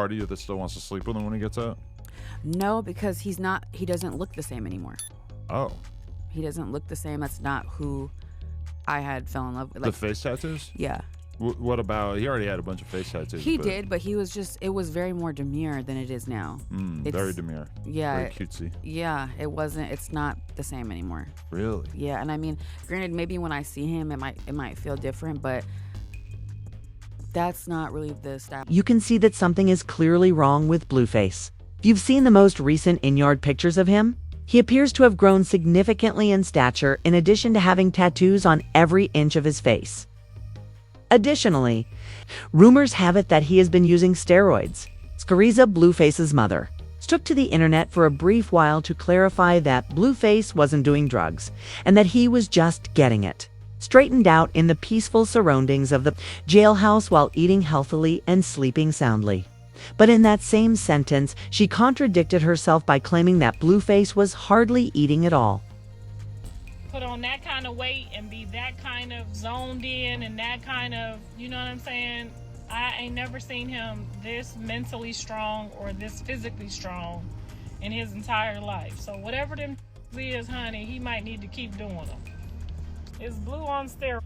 party that still wants to sleep with him when he gets out? No, because he doesn't look the same anymore. Oh. He doesn't look the same. That's not who I had fell in love with. The face tattoos? Yeah. What about, he already had a bunch of face tattoos. He did, but it was very more demure than it is now. Very demure. Yeah. Very cutesy. Yeah, it's not the same anymore. Really? Yeah, and I mean, granted, maybe when I see him, it might feel different, but that's not really the style. You can see that something is clearly wrong with Blueface. If you've seen the most recent in-yard pictures of him, he appears to have grown significantly in stature in addition to having tattoos on every inch of his face. Additionally, rumors have it that he has been using steroids. Scariza, Blueface's mother, took to the internet for a brief while to clarify that Blueface wasn't doing drugs and that he was just getting it straightened out in the peaceful surroundings of the jailhouse while eating healthily and sleeping soundly. But in that same sentence, she contradicted herself by claiming that Blueface was hardly eating at all. Put on that kind of weight and be that kind of zoned in and that kind of, you know what I'm saying? I ain't never seen him this mentally strong or this physically strong in his entire life. So whatever them is, honey, he might need to keep doing them. Is Blue on steroids?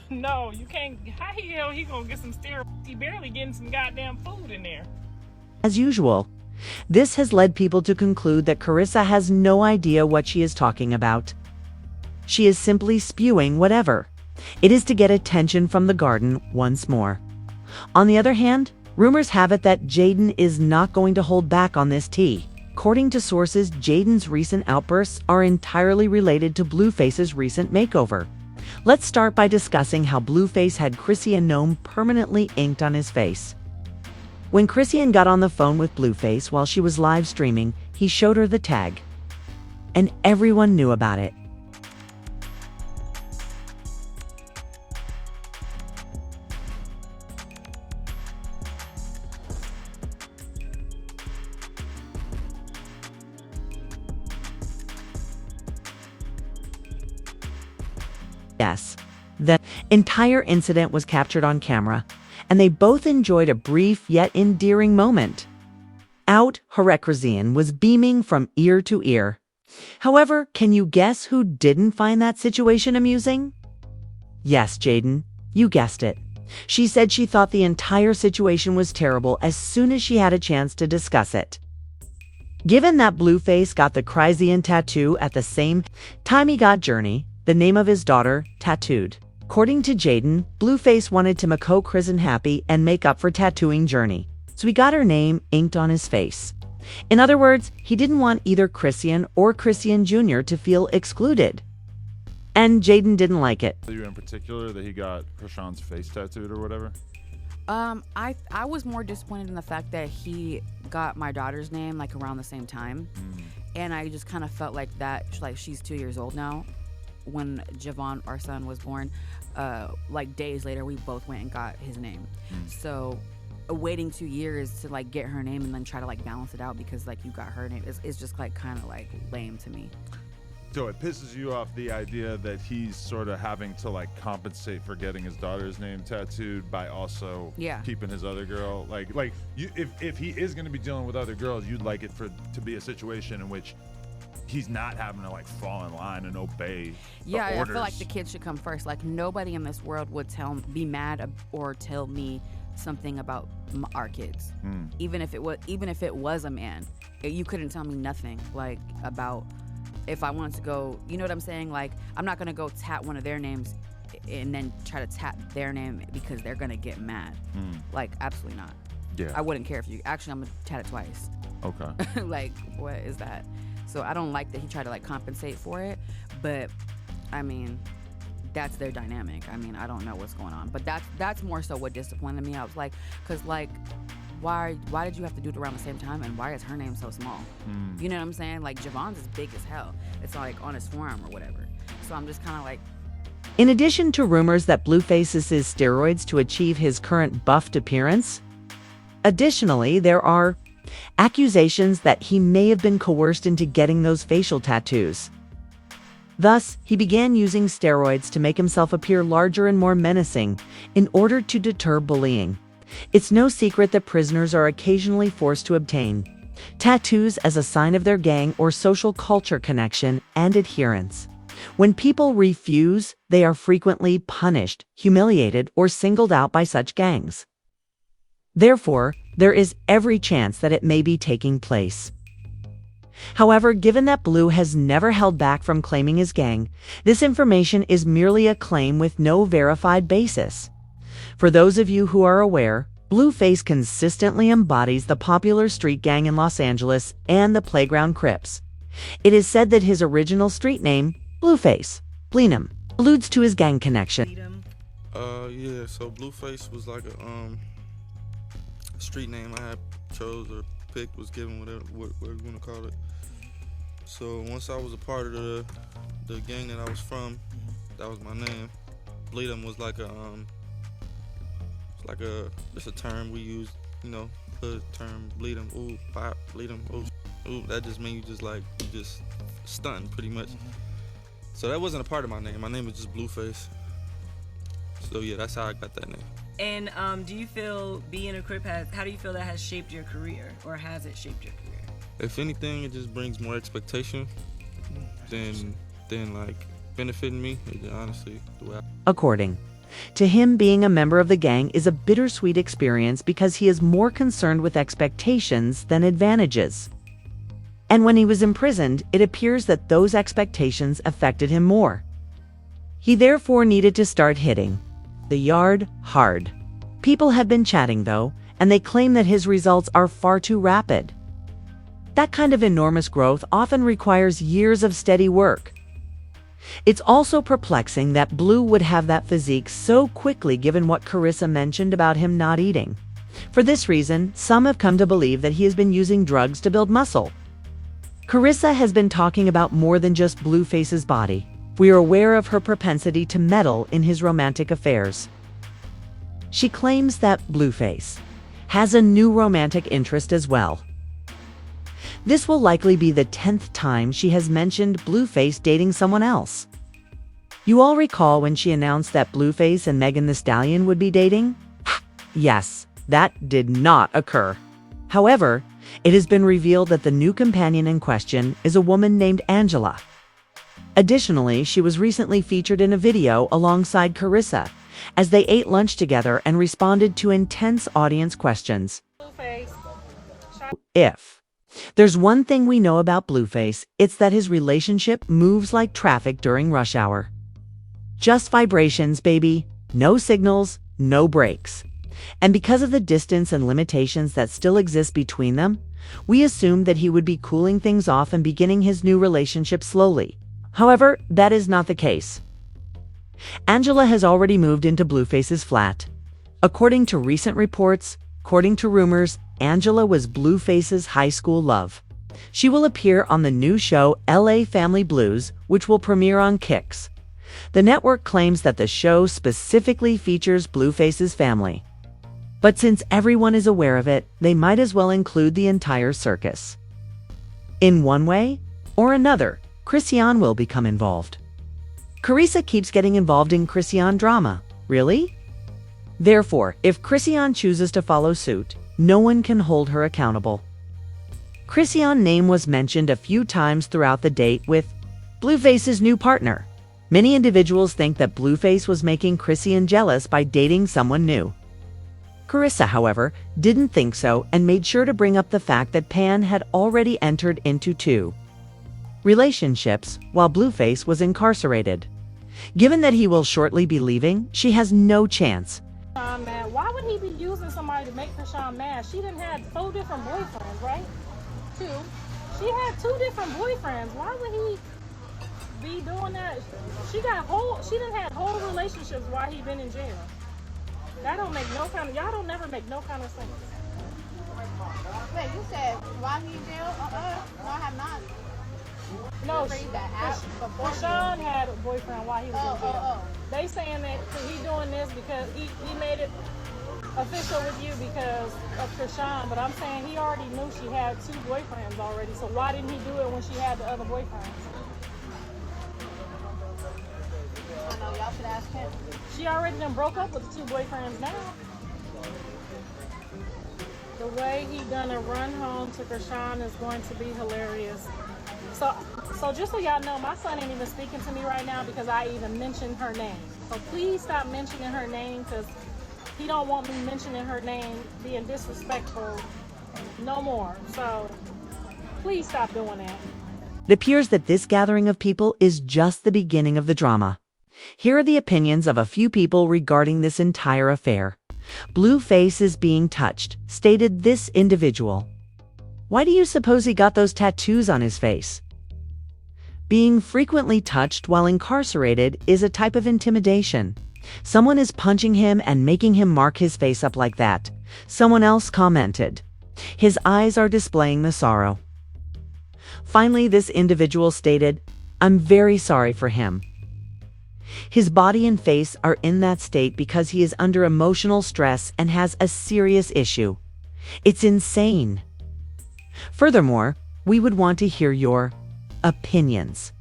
No, you can't. How the hell he gonna get some steroids? He barely getting some goddamn food in there. As usual, this has led people to conclude that Carissa has no idea what she is talking about. She is simply spewing whatever. It is to get attention from the garden once more. On the other hand, rumors have it that Jaidyn is not going to hold back on this tea. According to sources, Jaidyn's recent outbursts are entirely related to Blueface's recent makeover. Let's start by discussing how Blueface had Christian Gnome permanently inked on his face. When Christian got on the phone with Blueface while she was live streaming, he showed her the tag. And everyone knew about it. Yes, the entire incident was captured on camera, and they both enjoyed a brief yet endearing moment. Out, Christian was beaming from ear to ear. However, can you guess who didn't find that situation amusing? Yes, Jaidyn, you guessed it. She said she thought the entire situation was terrible as soon as she had a chance to discuss it. Given that Blueface got the Chrysian tattoo at the same time he got Journey, the name of his daughter, tattooed. According to Jaidyn, Blueface wanted to make Christian happy and make up for tattooing Journey, so he got her name inked on his face. In other words, he didn't want either Christian or Christian Jr. to feel excluded. And Jaidyn didn't like it. You in particular that he got Krishan's face tattooed or whatever? I was more disappointed in the fact that he got my daughter's name like around the same time, and I just kind of felt like she's 2 years old now. When Javon, our son, was born, like days later, we both went and got his name. So waiting 2 years to like get her name and then try to like balance it out because like you got her name is just like kind of like lame to me. So it pisses you off the idea that he's sort of having to like compensate for getting his daughter's name tattooed by also keeping his other girl like you, if he is going to be dealing with other girls, you'd like it to be a situation in which he's not having to like fall in line and obey the orders. I feel like the kids should come first. Like nobody in this world would be mad or tell me something about our kids. Even if it was a man, you couldn't tell me nothing like about if I wanted to go, you know what I'm saying? Like I'm not gonna go tap one of their names and then try to tap their name because they're gonna get mad. Like absolutely not. Yeah, I wouldn't care if you actually I'm gonna tat it twice. Okay. Like what is that? So I don't like that he tried to like compensate for it, but I mean, that's their dynamic. I mean, I don't know what's going on, but that's more so what disappointed me. I was like, cause like, why did you have to do it around the same time, and why is her name so small? You know what I'm saying? Like Javon's is big as hell. It's like on his forearm or whatever. So I'm just kind of like. In addition to rumors that Blueface uses steroids to achieve his current buffed appearance, additionally there are accusations that he may have been coerced into getting those facial tattoos. Thus, he began using steroids to make himself appear larger and more menacing in order to deter bullying. It's no secret that prisoners are occasionally forced to obtain tattoos as a sign of their gang or social culture connection and adherence. When people refuse, they are frequently punished, humiliated, or singled out by such gangs. Therefore, there is every chance that it may be taking place. However, given that Blue has never held back from claiming his gang, this information is merely a claim with no verified basis. For those of you who are aware, Blueface consistently embodies the popular street gang in Los Angeles and the Playground Crips. It is said that his original street name, Blueface, Blenheim, alludes to his gang connection. Yeah, so Blueface was like a street name I had chose or picked, was given, whatever you want to call it. So once I was a part of the gang that I was from, that was my name. Blenheim was like just a term we use, you know, hood term, Blenheim, ooh, pop, Blenheim, ooh, that just means you just stunting pretty much. So that wasn't a part of my name. My name was just Blueface. So yeah, that's how I got that name. And do you feel being a Crip how do you feel that has shaped your career, or has it shaped your career? If anything, it just brings more expectation than like benefiting me, honestly. According to him, being a member of the gang is a bittersweet experience because he is more concerned with expectations than advantages. And when he was imprisoned, it appears that those expectations affected him more. He therefore needed to start hitting the yard hard. People have been chatting, though, and they claim that his results are far too rapid. That kind of enormous growth often requires years of steady work. It's also perplexing that Blue would have that physique so quickly given what Carissa mentioned about him not eating. For this reason, some have come to believe that he has been using drugs to build muscle. Carissa has been talking about more than just Blueface's body. We are aware of her propensity to meddle in his romantic affairs. She claims that Blueface has a new romantic interest as well. This will likely be the 10th time she has mentioned Blueface dating someone else. You all recall when she announced that Blueface and Megan Thee Stallion would be dating? Yes, that did not occur. However, it has been revealed that the new companion in question is a woman named Angela. Additionally, she was recently featured in a video alongside Carissa as they ate lunch together and responded to intense audience questions. If there's one thing we know about Blueface, it's that his relationship moves like traffic during rush hour. Just vibrations, baby. No signals, no brakes. And because of the distance and limitations that still exist between them, we assumed that he would be cooling things off and beginning his new relationship slowly. However, that is not the case. Angela has already moved into Blueface's flat. According to recent reports, according to rumors, Angela was Blueface's high school love. She will appear on the new show LA Family Blues, which will premiere on Kicks. The network claims that the show specifically features Blueface's family. But since everyone is aware of it, they might as well include the entire circus. In one way or another, Chrisean will become involved. Carissa keeps getting involved in Chrisean drama. Really? Therefore, if Chrisean chooses to follow suit, no one can hold her accountable. Chrisean's name was mentioned a few times throughout the date with Blueface's new partner. Many individuals think that Blueface was making Chrisean jealous by dating someone new. Carissa, however, didn't think so and made sure to bring up the fact that Pan had already entered into 2 relationships while Blueface was incarcerated. Given that he will shortly be leaving, she has no chance. Man, why would he be using somebody to make Krishan mad? She done had 4 different boyfriends, right? 2. She had 2 different boyfriends. Why would he be doing that? She done had whole relationships while he been in jail. That don't make no kind of, y'all don't never make no kind of sense. Wait, you said while he in jail? No, I have not. No, Krishan had a boyfriend while he was in jail. They saying that he doing this because he made it official with you because of Krishan, but I'm saying he already knew she had 2 boyfriends already, so why didn't he do it when she had the other boyfriends? I know, y'all should ask him. She already done broke up with the 2 boyfriends now. The way he gonna run home to Krishan is going to be hilarious. So just so y'all know, my son ain't even speaking to me right now because I even mentioned her name. So please stop mentioning her name because he don't want me mentioning her name, being disrespectful no more. So please stop doing that. It appears that this gathering of people is just the beginning of the drama. Here are the opinions of a few people regarding this entire affair. Blueface is being touched, stated this individual. Why do you suppose he got those tattoos on his face? Being frequently touched while incarcerated is a type of intimidation. Someone is punching him and making him mark his face up like that. Someone else commented. His eyes are displaying the sorrow. Finally, this individual stated, I'm very sorry for him. His body and face are in that state because he is under emotional stress and has a serious issue. It's insane. Furthermore, we would want to hear your opinions.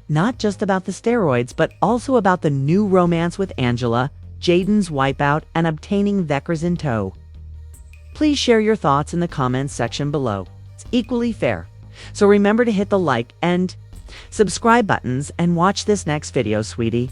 Not just about the steroids, but also about the new romance with Angela, Jaidyn's wipeout, and obtaining Vekers in tow. Please share your thoughts in the comments section below. It's equally fair. So remember to hit the like and subscribe buttons and watch this next video, sweetie.